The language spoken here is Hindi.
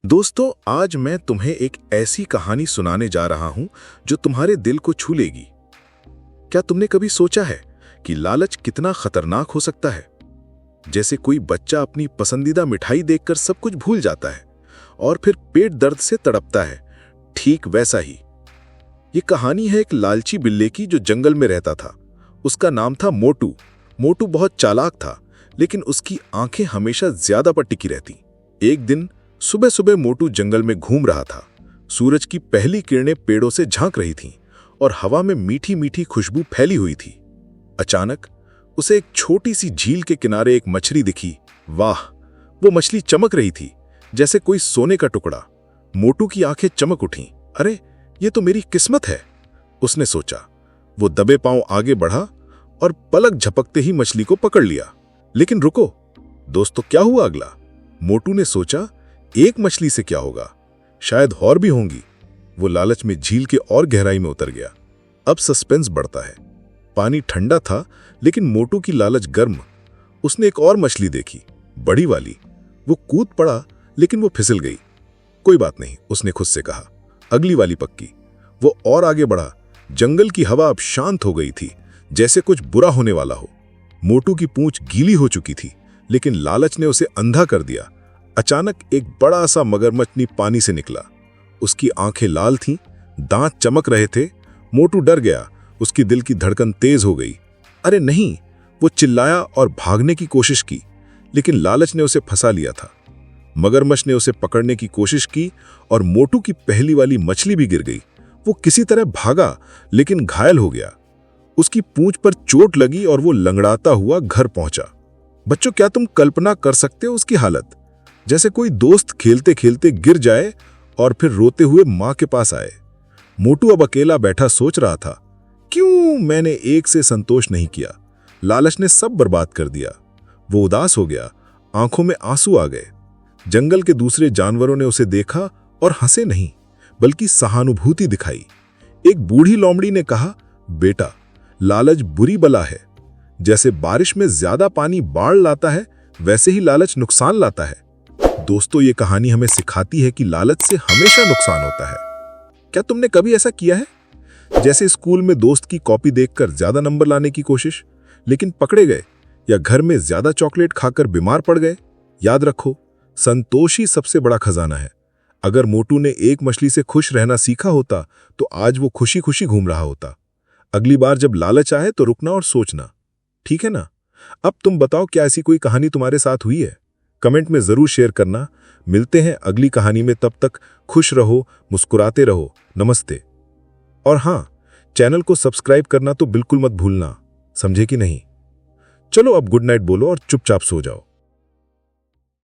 दोस्तों, आज मैं तुम्हें एक ऐसी कहानी सुनाने जा रहा हूं जो तुम्हारे दिल को छू लेगी। क्या तुमने कभी सोचा है कि लालच कितना खतरनाक हो सकता है? जैसे कोई बच्चा अपनी पसंदीदा मिठाई देखकर सब कुछ भूल जाता है और फिर पेट दर्द से तड़पता है, ठीक वैसा ही ये कहानी है एक लालची बिल्ले की जो जंगल में रहता था। उसका नाम था मोटू। मोटू बहुत चालाक था, लेकिन उसकी आंखें हमेशा ज्यादा पर टिकी रहती। एक दिन सुबह सुबह मोटू जंगल में घूम रहा था। सूरज की पहली किरणें पेड़ों से झांक रही थीं और हवा में मीठी मीठी खुशबू फैली हुई थी। अचानक उसे एक छोटी सी झील के किनारे एक मछली दिखी। वाह, वो मछली चमक रही थी जैसे कोई सोने का टुकड़ा। मोटू की आंखें चमक उठीं। अरे, ये तो मेरी किस्मत है, उसने सोचा। वो दबे पांव आगे बढ़ा और पलक झपकते ही मछली को पकड़ लिया। लेकिन रुको दोस्तों, क्या हुआ अगला? मोटू ने सोचा, एक मछली से क्या होगा, शायद और भी होंगी। वो लालच में झील के और गहराई में उतर गया। अब सस्पेंस बढ़ता है। पानी ठंडा था, लेकिन मोटू की लालच गर्म। उसने एक और मछली देखी, बड़ी वाली। वो कूद पड़ा, लेकिन वो फिसल गई। कोई बात नहीं, उसने खुद से कहा, अगली वाली पक्की। वो और आगे बढ़ा। जंगल की हवा अब शांत हो गई थी, जैसे कुछ बुरा होने वाला हो। मोटू की पूंछ गीली हो चुकी थी, लेकिन लालच ने उसे अंधा कर दिया। अचानक एक बड़ा सा मगरमच्छ पानी से निकला। उसकी आंखें लाल थीं, दांत चमक रहे थे। मोटू डर गया। उसकी दिल की धड़कन तेज हो गई। अरे नहीं, वो चिल्लाया और भागने की कोशिश की, लेकिन लालच ने उसे फंसा लिया था। मगरमच्छ ने उसे पकड़ने की कोशिश की और मोटू की पहली वाली मछली भी गिर गई। वो किसी तरह भागा, लेकिन घायल हो गया। उसकी पूंछ पर चोट लगी और वो लंगड़ाता हुआ घर पहुंचा। बच्चों, क्या तुम कल्पना कर सकते हो उसकी हालत? जैसे कोई दोस्त खेलते खेलते गिर जाए और फिर रोते हुए मां के पास आए। मोटू अब अकेला बैठा सोच रहा था, क्यों मैंने एक से संतोष नहीं किया? लालच ने सब बर्बाद कर दिया। वो उदास हो गया, आंखों में आंसू आ गए। जंगल के दूसरे जानवरों ने उसे देखा और हंसे नहीं, बल्कि सहानुभूति दिखाई। एक बूढ़ी लोमड़ी ने कहा, बेटा, लालच बुरी बला है। जैसे बारिश में ज्यादा पानी बाढ़ लाता है, वैसे ही लालच नुकसान लाता है। दोस्तों, ये कहानी हमें सिखाती है कि लालच से हमेशा नुकसान होता है। क्या तुमने कभी ऐसा किया है? जैसे स्कूल में दोस्त की कॉपी देखकर ज्यादा नंबर लाने की कोशिश, लेकिन पकड़े गए, या घर में ज्यादा चॉकलेट खाकर बीमार पड़ गए। याद रखो, संतोष ही सबसे बड़ा खजाना है। अगर मोटू ने एक मछली से खुश रहना सीखा होता, तो आज वो खुशी खुशी घूम रहा होता। अगली बार जब लालच आए तो रुकना और सोचना, ठीक है ना? अब तुम बताओ, क्या ऐसी कोई कहानी तुम्हारे साथ हुई है? कमेंट में जरूर शेयर करना। मिलते हैं अगली कहानी में, तब तक खुश रहो, मुस्कुराते रहो। नमस्ते। और हां, चैनल को सब्सक्राइब करना तो बिल्कुल मत भूलना, समझे कि नहीं? चलो अब गुड नाइट बोलो और चुपचाप सो जाओ।